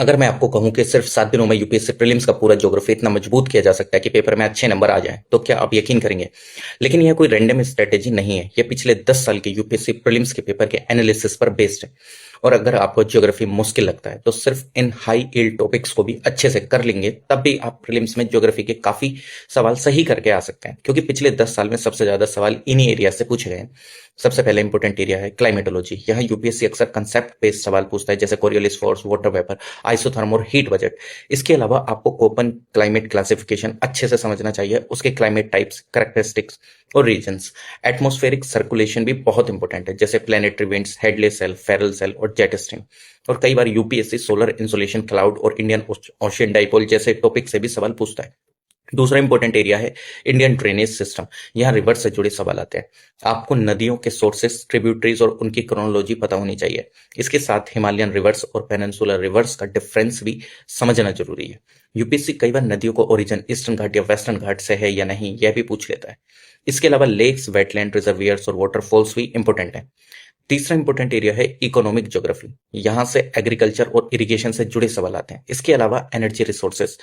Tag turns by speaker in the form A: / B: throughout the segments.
A: अगर मैं आपको कहूं कि सिर्फ 7 दिनों में यूपीएससी प्रीलिम्स का पूरा ज्योग्राफी इतना मजबूत किया जा सकता है कि पेपर में अच्छे नंबर आ जाएं, तो क्या आप यकीन करेंगे? लेकिन यह कोई रैंडम स्ट्रेटेजी नहीं है, यह पिछले 10 साल के यूपीएससी प्रीलिम्स के पेपर के एनालिसिस पर बेस्ड है। और अगर आपको ज्योग्राफी मुश्किल लगता है तो सिर्फ इन हाई यील्ड टॉपिक्स को भी अच्छे से कर लेंगे, तब भी आप प्रीलिम्स में ज्योग्राफी के काफी सवाल सही करके आ सकते हैं, क्योंकि पिछले 10 साल में सबसे ज्यादा सवाल इन्हीं एरिया से पूछे गए हैं। सबसे पहले इंपोर्टेंट एरिया है क्लाइमेटोलॉजी। यहाँ यूपीएससी अक्सर कंसेप्ट बेस्ड सवाल पूछता है, जैसे Coriolis force, water vapour, isotherm और हीट बजट। इसके अलावा आपको कोपन क्लाइमेट क्लासिफिकेशन अच्छे से समझना चाहिए, उसके क्लाइमेट टाइप्स, कैरेक्टरिस्टिक्स और रीजन्स। एटमॉस्फेरिक सर्कुलेशन भी बहुत इंपॉर्टेंट है, जैसे planetary winds, Hadley cell, Ferrel cell और जेट स्ट्रीम। और कई बार यूपीएससी सोलर इंसुलेशन, क्लाउड और इंडियन ओशियन डाइपोल जैसे टॉपिक से भी सवाल पूछता है। दूसरा इंपॉर्टेंट एरिया है इंडियन ड्रेनेज सिस्टम। यहाँ रिवर से जुड़े सवाल आते हैं। आपको नदियों के सोर्सेस, ट्रिब्यूटरीज और उनकी क्रोनोलॉजी पता होनी चाहिए। इसके साथ हिमालयन रिवर्स और पेनिनसुलर रिवर्स का डिफरेंस भी समझना जरूरी है। यूपीएससी कई बार नदियों को ओरिजिन ईस्टर्न घाट या वेस्टर्न घाट से है या नहीं, यह भी पूछ लेता है। इसके अलावा लेक्स, वेटलैंड, रिजर्वियर्स और वाटरफॉल्स भी इंपॉर्टेंट है। तीसरा इंपॉर्टेंट एरिया है इकोनॉमिक ज्योग्राफी। यहां से एग्रीकल्चर और इरिगेशन से जुड़े सवाल आते हैं। इसके अलावा energy resources,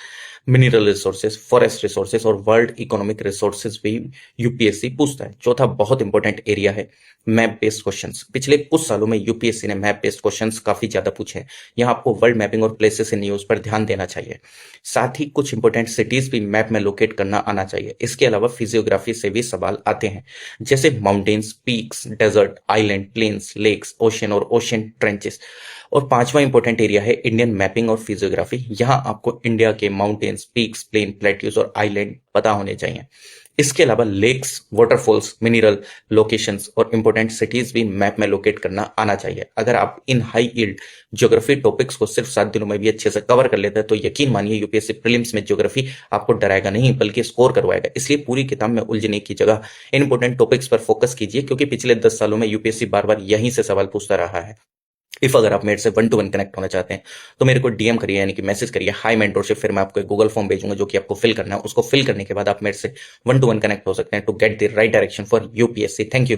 A: mineral resources, forest resources और वर्ल्ड इकोनॉमिक रिसोर्सेस भी यूपीएससी पूछता है। चौथा बहुत इंपॉर्टेंट एरिया है मैप बेस्ड क्वेश्चंस। पिछले कुछ सालों में यूपीएससी ने मैप बेस्ड क्वेश्चंस काफी ज्यादा पूछे हैं। यहाँ आपको वर्ल्ड मैपिंग और प्लेसेस इन न्यूज पर ध्यान देना चाहिए। साथ ही कुछ इंपॉर्टेंट सिटीज भी मैप में लोकेट करना आना चाहिए। इसके अलावा फिजियोग्राफी से भी सवाल आते हैं, जैसे mountains, peaks, desert, island, plains, lakes, ocean और ओशन ट्रेंचेस। और पांचवा इंपॉर्टेंट एरिया है इंडियन मैपिंग और फिजियोग्राफी। यहाँ आपको इंडिया के माउंटेन्स, पीक्स, प्लेन, प्लेट्यूज और आइलैंड पता होने चाहिए। इसके अलावा लेक्स, वाटरफॉल्स, मिनरल लोकेशंस और इंपॉर्टेंट सिटीज भी मैप में लोकेट करना आना चाहिए। अगर आप इन हाई यील्ड ज्योग्राफी टॉपिक्स को सिर्फ 7 दिनों में भी अच्छे से कवर कर लेते हैं, तो यकीन मानिए यूपीएससी प्रीलिम्स में ज्योग्राफी आपको डराएगा नहीं, बल्कि स्कोर करवाएगा। इसलिए पूरी किताब में उलझने की जगह इंपॉर्टेंट टॉपिक्स पर फोकस कीजिए, क्योंकि पिछले 10 सालों में यूपीएससी बार बार यहीं से सवाल पूछता रहा है। इफ अगर आप मेरे से 1 to 1 कनेक्ट होना चाहते हैं, तो मेरे को डीएम करिए, यानी कि मैसेज करिए, हाई मेंटोरशिप। फिर मैं आपको एक गूगल फॉर्म भेजूंगा जो कि आपको फिल करना है। उसको फिल करने के बाद आप मेरे से 1 to 1 कनेक्ट हो सकते हैं to get the right direction for UPSC. Thank you.